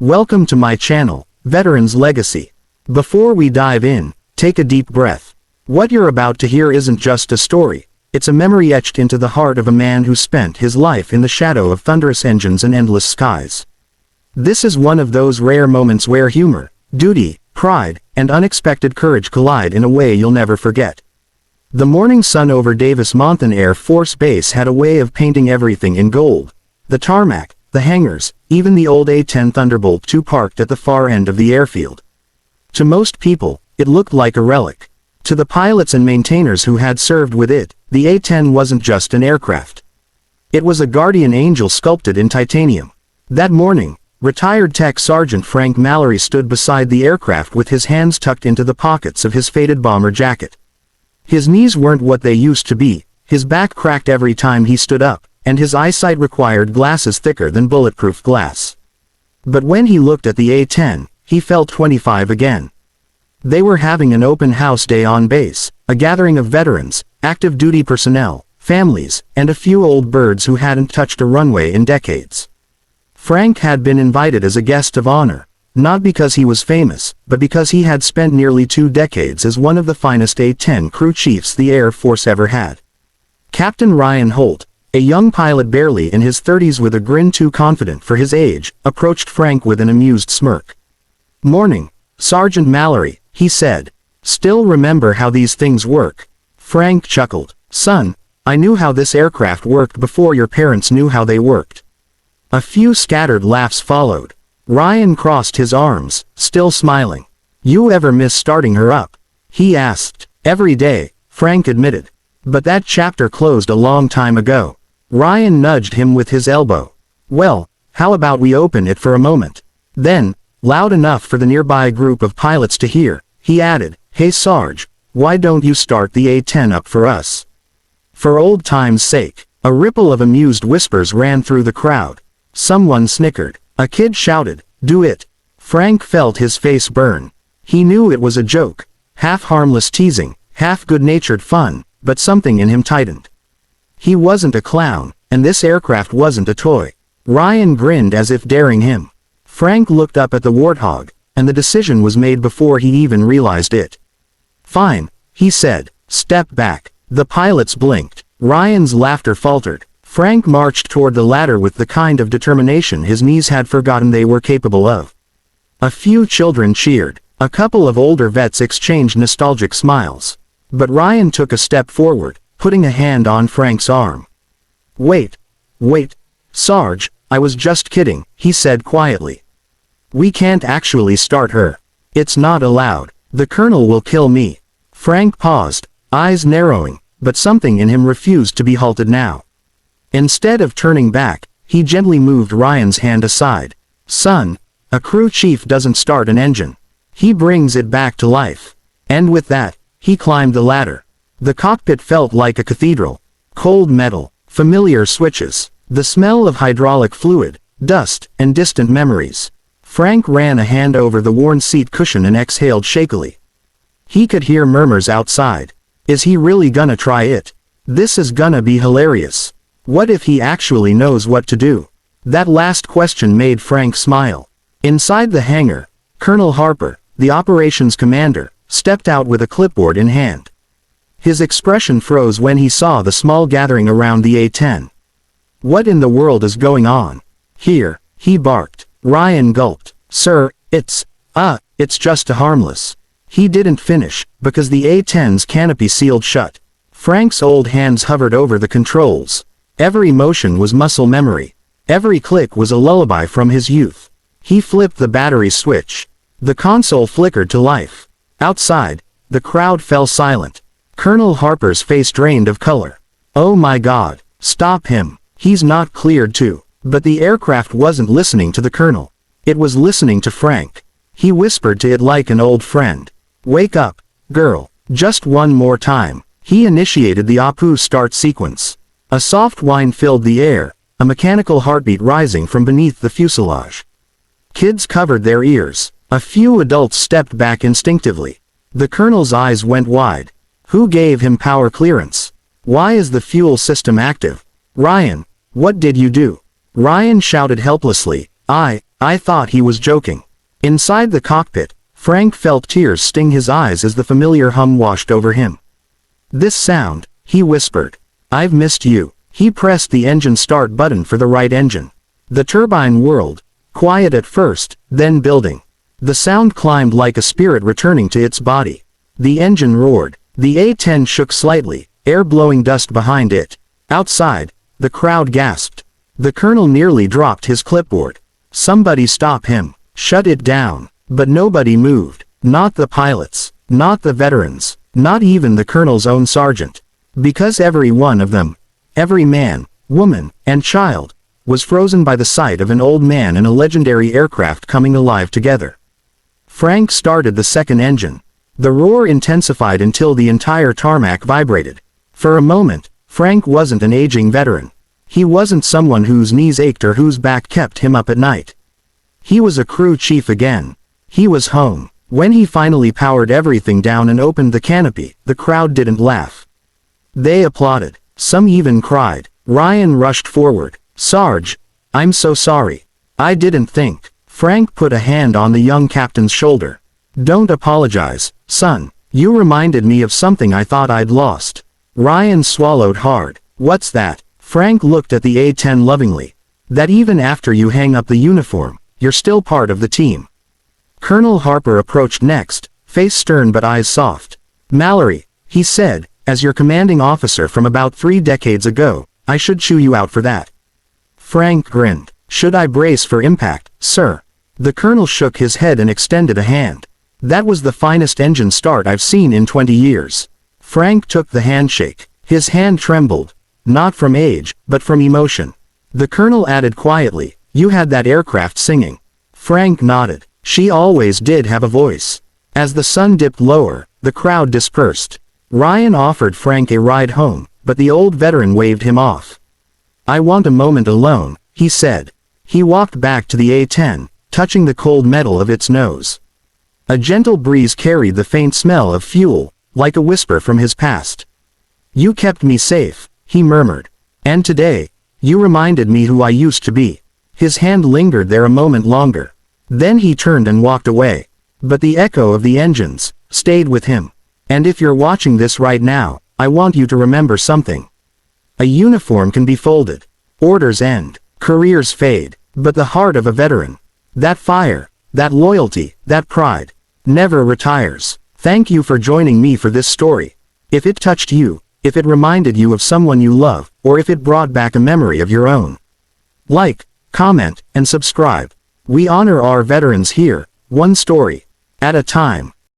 Welcome to my channel, Veterans Legacy. Before we dive in, take a deep breath. What you're about to hear isn't just a story, it's a memory etched into the heart of a man who spent his life in the shadow of thunderous engines and endless skies. This is one of those rare moments where humor, duty, pride, and unexpected courage collide in a way you'll never forget. The morning sun over Davis-Monthan Air Force Base had a way of painting everything in gold. The tarmac, the hangars, even the old A-10 Thunderbolt II parked at the far end of the airfield. To most people, it looked like a relic. To the pilots and maintainers who had served with it, the A-10 wasn't just an aircraft. It was a guardian angel sculpted in titanium. That morning, retired Tech Sergeant Frank Mallory stood beside the aircraft with his hands tucked into the pockets of his faded bomber jacket. His knees weren't what they used to be, his back cracked every time he stood up, and his eyesight required glasses thicker than bulletproof glass. But when he looked at the A-10, he felt 25 again. They were having an open house day on base, a gathering of veterans, active duty personnel, families, and a few old birds who hadn't touched a runway in decades. Frank had been invited as a guest of honor, not because he was famous, but because he had spent nearly 2 decades as one of the finest A-10 crew chiefs the Air Force ever had. Captain Ryan Holt, a young pilot barely in his 30s with a grin too confident for his age, approached Frank with an amused smirk. "Morning, Sergeant Mallory," he said. "Still remember how these things work?" Frank chuckled. "Son, I knew how this aircraft worked before your parents knew how they worked." A few scattered laughs followed. Ryan crossed his arms, still smiling. "You ever miss starting her up?" he asked. "Every day," Frank admitted. "But that chapter closed a long time ago." Ryan nudged him with his elbow. "Well, how about we open it for a moment?" Then, loud enough for the nearby group of pilots to hear, he added, "Hey Sarge, why don't you start the A-10 up for us?" For old time's sake. A ripple of amused whispers ran through the crowd. Someone snickered. A kid shouted, "Do it." Frank felt his face burn. He knew it was a joke, half harmless teasing, half good-natured fun, but something in him tightened. He wasn't a clown, and this aircraft wasn't a toy. Ryan grinned as if daring him. Frank looked up at the Warthog, and the decision was made before he even realized it. "Fine," he said. "Step back." The pilots blinked. Ryan's laughter faltered. Frank marched toward the ladder with the kind of determination his knees had forgotten they were capable of. A few children cheered. A couple of older vets exchanged nostalgic smiles. But Ryan took a step forward, putting a hand on Frank's arm. Wait, Sarge, I was just kidding," he said quietly. "We can't actually start her. It's not allowed. The colonel will kill me." Frank paused, eyes narrowing, but something in him refused to be halted now. Instead of turning back, he gently moved Ryan's hand aside. "Son, a crew chief doesn't start an engine. He brings it back to life." And with that, he climbed the ladder. The cockpit felt like a cathedral. Cold metal, familiar switches, the smell of hydraulic fluid, dust, and distant memories. Frank ran a hand over the worn seat cushion and exhaled shakily. He could hear murmurs outside. Is he really gonna try it? This is gonna be hilarious. What if he actually knows what to do? That last question made Frank smile. Inside the hangar, Colonel Harper, the operations commander, stepped out with a clipboard in hand. His expression froze when he saw the small gathering around the A-10. "What in the world is going on here?" he barked. Ryan gulped. "Sir, it's just a harmless." He didn't finish, because the A-10's canopy sealed shut. Frank's old hands hovered over the controls. Every motion was muscle memory. Every click was a lullaby from his youth. He flipped the battery switch. The console flickered to life. Outside, the crowd fell silent. Colonel Harper's face drained of color. "Oh my God, stop him. He's not cleared to." But the aircraft wasn't listening to the colonel. It was listening to Frank. He whispered to it like an old friend. "Wake up, girl, just one more time." He initiated the Apu start sequence. A soft whine filled the air, a mechanical heartbeat rising from beneath the fuselage. Kids covered their ears. A few adults stepped back instinctively. The colonel's eyes went wide. Who gave him power clearance? Why is the fuel system active? "Ryan, what did you do?" Ryan shouted helplessly. I thought he was joking. Inside the cockpit, Frank felt tears sting his eyes as the familiar hum washed over him. This sound, he whispered. I've missed you. He pressed the engine start button for the right engine. The turbine whirled, quiet at first, then building. The sound climbed like a spirit returning to its body. The engine roared. The A-10 shook slightly, air blowing dust behind it. Outside, the crowd gasped. The colonel nearly dropped his clipboard. Somebody stop him. Shut it down. But nobody moved. Not the pilots. Not the veterans. Not even the colonel's own sergeant. Because every one of them, every man, woman, and child, was frozen by the sight of an old man and a legendary aircraft coming alive together. Frank started the second engine. The roar intensified until the entire tarmac vibrated. For a moment, Frank wasn't an aging veteran. He wasn't someone whose knees ached or whose back kept him up at night. He was a crew chief again. He was home. When he finally powered everything down and opened the canopy, the crowd didn't laugh. They applauded. Some even cried. Ryan rushed forward. Sarge, I'm so sorry. I didn't think. Frank put a hand on the young captain's shoulder. Don't apologize, son. You reminded me of something I thought I'd lost. Ryan swallowed hard. What's that? Frank looked at the A-10 lovingly. That even after you hang up the uniform, you're still part of the team. Colonel Harper approached next, face stern but eyes soft. Mallory, he said, as your commanding officer from about 3 decades ago, I should chew you out for that. Frank grinned. Should I brace for impact, sir? The colonel shook his head and extended a hand. That was the finest engine start I've seen in 20 years. Frank took the handshake. His hand trembled. Not from age, but from emotion. The colonel added quietly, you had that aircraft singing. Frank nodded. She always did have a voice. As the sun dipped lower, the crowd dispersed. Ryan offered Frank a ride home, but the old veteran waved him off. I want a moment alone, he said. He walked back to the A-10, touching the cold metal of its nose. A gentle breeze carried the faint smell of fuel, like a whisper from his past. You kept me safe, he murmured. And today, you reminded me who I used to be. His hand lingered there a moment longer. Then he turned and walked away. But the echo of the engines stayed with him. And if you're watching this right now, I want you to remember something. A uniform can be folded. Orders end. Careers fade. But the heart of a veteran, that fire, that loyalty, that pride, never retires. Thank you for joining me for this story. If it touched you, if it reminded you of someone you love, or if it brought back a memory of your own, like, comment, and subscribe. We honor our veterans here, one story at a time.